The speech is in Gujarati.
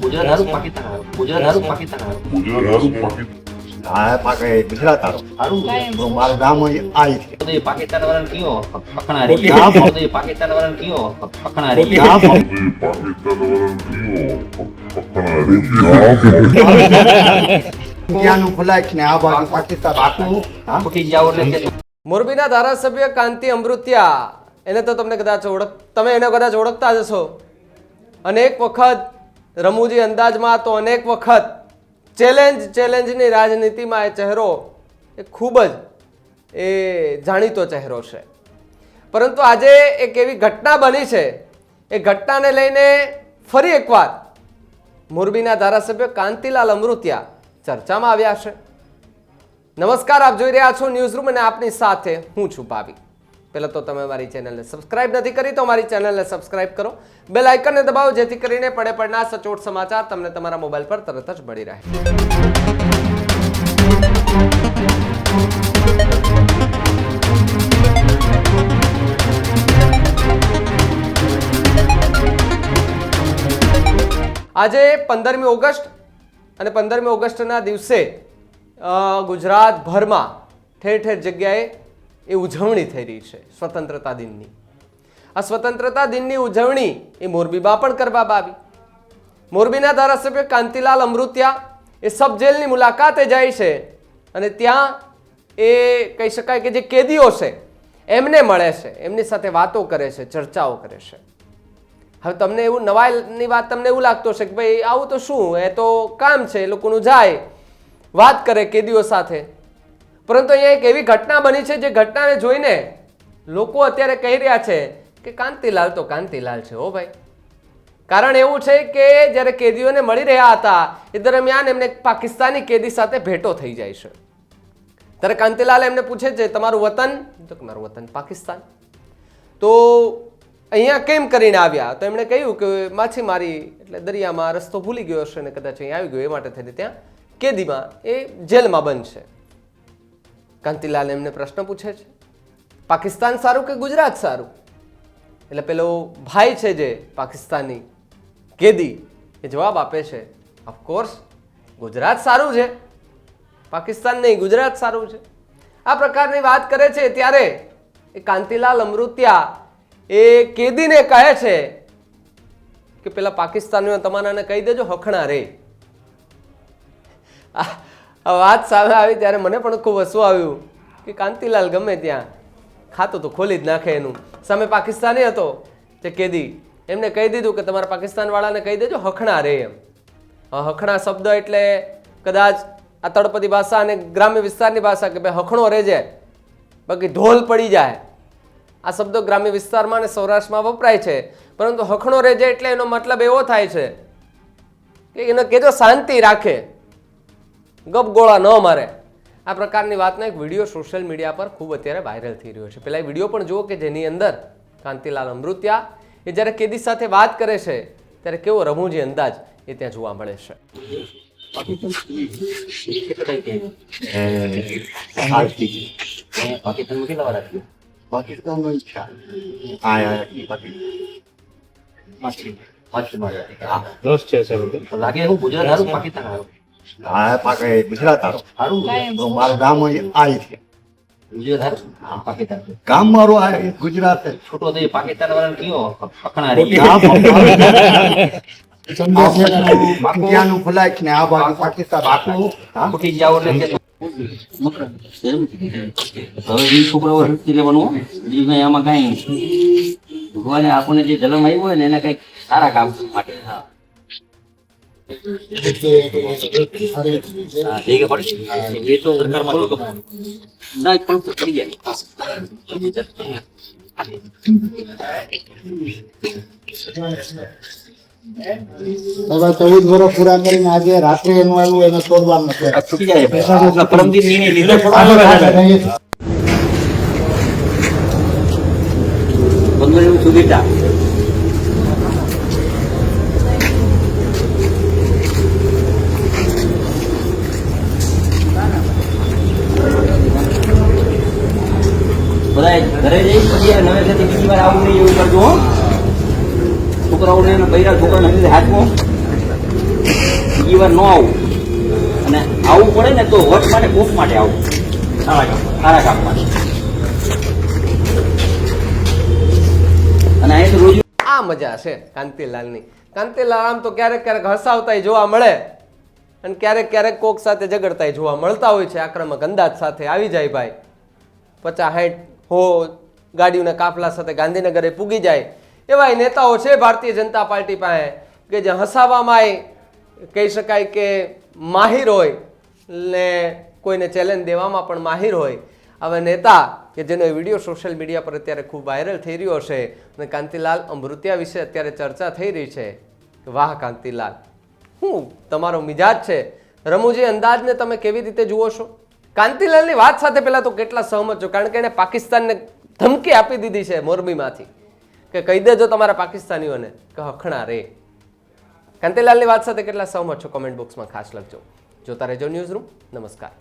ગુજરાત હારું પાકિસ્તાન હારું ગુજરાત હારું પાકિસ્તાન હારું હા પાકે ગુજરાત હારું હારું તો મારું ગામ આવી છે તો એ પાકિસ્તાન વાળાને કયો પકણારી હા. તો એ પાકિસ્તાન વાળાને કયો પકણારી ગામ ત્યાંનું ફ્લાઇટ ને આ બાજુ પાકિસ્તાન આખું હા ફૂટી જાવ એટલે કે મોરબીના ધારાસભ્ય કાંતિ અમૃતિયા એને તો તમે એને કદાચ ઓળખતા જ હશો. અનેક વખત રમૂજી અંદાજમાં તો અનેક વખત ચેલેન્જની રાજનીતિમાં એ ચહેરો એ ખૂબ જ એ જાણીતો ચહેરો છે. પરંતુ આજે એક એવી ઘટના બની છે, એ ઘટનાને લઈને ફરી એકવાર મોરબીના ધારાસભ્ય કાંતિલાલ અમૃતિયા ચર્ચામાં આવ્યા છે. નમસ્કાર, આપ જોઈ રહ્યા છો ન્યૂઝ રૂમ અને આપની સાથે હું છું ભાવિક. પહેલાં તો તમે અમારી ચેનલને સબસ્ક્રાઇબ નથી કરી તો અમારી ચેનલને સબસ્ક્રાઇબ કરો, બેલ આઇકનને દબાવો જેથી કરીને પડે પડના સચોટ સમાચાર તમને તમારા મોબાઈલ પર તરત જ મળી રહે. આજે 15મી ઓગસ્ટ અને 15મી ઓગસ્ટના દિવસે ગુજરાતભરમાં ઠેર ઠેર જગ્યાએ એ ઉજવણી થઈ રહી છે સ્વતંત્રતા દિનની. આ સ્વતંત્રતા દિનની ઉજવણી એ મોરબીમાં પણ કરવામાં આવી. મોરબીના ધારાસભ્ય કાંતિલાલ અમૃતિયા એ સબ જેલની મુલાકાતે જાય છે અને ત્યાં એ કહી શકાય કે જે કેદીઓ છે એમને મળે છે, એમની સાથે વાતો કરે છે, ચર્ચાઓ કરે છે. હવે તમને એવું નવાઈની વાત તમને એવું લાગતું હશે કે ભાઈ આવું તો શું, એ તો કામ છે એ લોકોનું, જાય વાત કરે કેદીઓ સાથે. પરંતુ અહીંયા એક એવી ઘટના બની છે જે ઘટનાને જોઈને લોકો અત્યારે કહી રહ્યા છે કે કાંતિલાલ તો કાંતિલાલ છે હો ભાઈ. કારણ એવું છે કે જ્યારે કેદીઓને મળી રહ્યા હતા એ દરમિયાન એમને પાકિસ્તાની કેદી સાથે ભેટો થઈ જાય છે. ત્યારે કાંતિલાલ એમને પૂછે છે તમારું વતન? તો કે મારું વતન પાકિસ્તાન. તો અહીંયા કેમ કરીને આવ્યા? તો એમણે કહ્યું કે માછીમારી એટલે દરિયામાં રસ્તો ભૂલી ગયો હશે અને કદાચ અહીં આવી ગયો, એ માટે થઈને ત્યાં કેદીમાં એ જેલમાં બંધ છે. કાંતિલાલ એમને પ્રશ્ન પૂછે છે પાકિસ્તાન સારું કે ગુજરાત સારું? એટલે પેલો ભાઈ છે જે પાકિસ્તાની કેદી એ જવાબ આપે છે ઓફકોર્સ ગુજરાત સારું છે, પાકિસ્તાન નહીં ગુજરાત સારું છે. આ પ્રકારની વાત કરે છે ત્યારે એ કાંતિલાલ અમૃતિયા એ કેદીને કહે છે કે પેલા પાકિસ્તાનીઓ તમારાને કહી દેજો હખણા રે. આ વાત સામે આવી ત્યારે મને પણ ખૂબ હસવું આવ્યું કે કાંતિલાલ ગમે ત્યાં ખાતું તો ખોલી જ નાખે એનું. સામે પાકિસ્તાની હતો જે કેદી, એમને કહી દીધું કે તમારા પાકિસ્તાન વાળાને કહી દેજો હખણા રે એમ. હખણા શબ્દ એટલે કદાચ આ તળપદી ભાષા અને ગ્રામ્ય વિસ્તારની ભાષા કે ભાઈ હખણો રહેજે બાકી ઢોલ પડી જાય. આ શબ્દો ગ્રામ્ય વિસ્તારમાં અને સૌરાષ્ટ્રમાં વપરાય છે. પરંતુ હખણો રહેજે એટલે એનો મતલબ એવો થાય છે કે એને કહેજો શાંતિ રાખે, ગપગોળા ન મારે. આ પ્રકારની વાતનો એક વિડીયો સોશિયલ મીડિયા પર ખૂબ અત્યારે વાયરલ થઈ રહ્યો છે. પહેલા એ વિડીયો પણ જુઓ કે જેની અંદર કાંતિલાલ અમૃતિયા એ જ્યારે કેદી સાથે વાત કરે છે ત્યારે કેવો રમૂજી અંદાજ એ ત્યાં જોવા મળે છે. પાકિસ્તાનમાં કેટલા વાર આવ્યો? પાકિસ્તાનનો ઈચ્છા આ લાગે હું ગુજરાત હારું પાકિસ્તાન હારું હા પાકે ગુજરાત હારું હારું તો મારું ગામ આવી છે ગુજરાત હારું પાકિસ્તાન ગામ મારું આ ગુજરાત છે. છોટો તો એ પાકિસ્તાન વાળાને કયો પકણારી ગામ ત્યાંનું ફ્લાઇટ ને આ બાજુ પાકિસ્તાન આખું હા ફૂટી જાવ એટલે કે હવે એ છોકરાઓ હરખી રહેવાનું, બીજું કઈ આમાં કઈ ભગવાને આપણને જે જન્મ આવ્યો હોય ને એને કઈક સારા કામ માટે. હા એ તો સરકારમાં ના પણ કરી જાય. હવે 14 વર્ષ પૂરા કરીને આજે રાત્રે એનું આવ્યું એને છોડવાનું છે. છૂટી જાય પરમદિન નિર્ણય લીધો બંધ એવું સુધી ટા બધા ઘરે જઈ પછી નવેસરથી બીજી વાર આવું નહીં એવું કરજો. છોકરાઓને બૈરા છોકરાને હાથમાં બીજી વાર ન આવું, અને આવવું પડે ને તો વોટ માટે કોક માટે આવું, સારા કામ માટે. અને અહીં તો રોજ આ મજા છે કાંતિલાલની. કાંતિલાલ આમ તો ક્યારેક ક્યારેક હસાવતાય જોવા મળે અને ક્યારેક ક્યારેક કોક સાથે ઝઘડતાય જોવા મળતા હોય છે. આક્રમક અંદાજ સાથે આવી જાય ભાઈ, 50-60 હો ગાડીઓના કાફલા સાથે ગાંધીનગરે પૂગી જાય એવા નેતાઓ છે ભારતીય જનતા પાર્ટી પાસે કે જે હસાવવામાં કહી શકાય કે માહિર હોય ને કોઈને ચેલેન્જ દેવામાં પણ માહિર હોય. હવે નેતા કે જેનો વિડીયો સોશિયલ મીડિયા પર અત્યારે ખૂબ વાયરલ થઈ રહ્યો છે અને કાંતિલાલ અમૃતિયા વિશે અત્યારે ચર્ચા થઈ રહી છે. વાહ કાંતિલાલ, શું તમારો મિજાજ છે, રમૂજી અંદાજને તમે કેવી રીતે જુઓ છો? કાંતિલાલની વાત સાથે પહેલા તો કેટલા સહમત છો, કારણ કે એને પાકિસ્તાનને ધમકી આપી દીધી છે મોરબીમાંથી કે કહી દેજો તમારા પાકિસ્તાનીઓને કે હખણા રે. કાંતિલાલની વાત સાથે કેટલા સહમત છો કોમેન્ટ બોક્સમાં ખાસ લખજો. જોતા રહેજો ન્યૂઝ રૂમ. નમસ્કાર.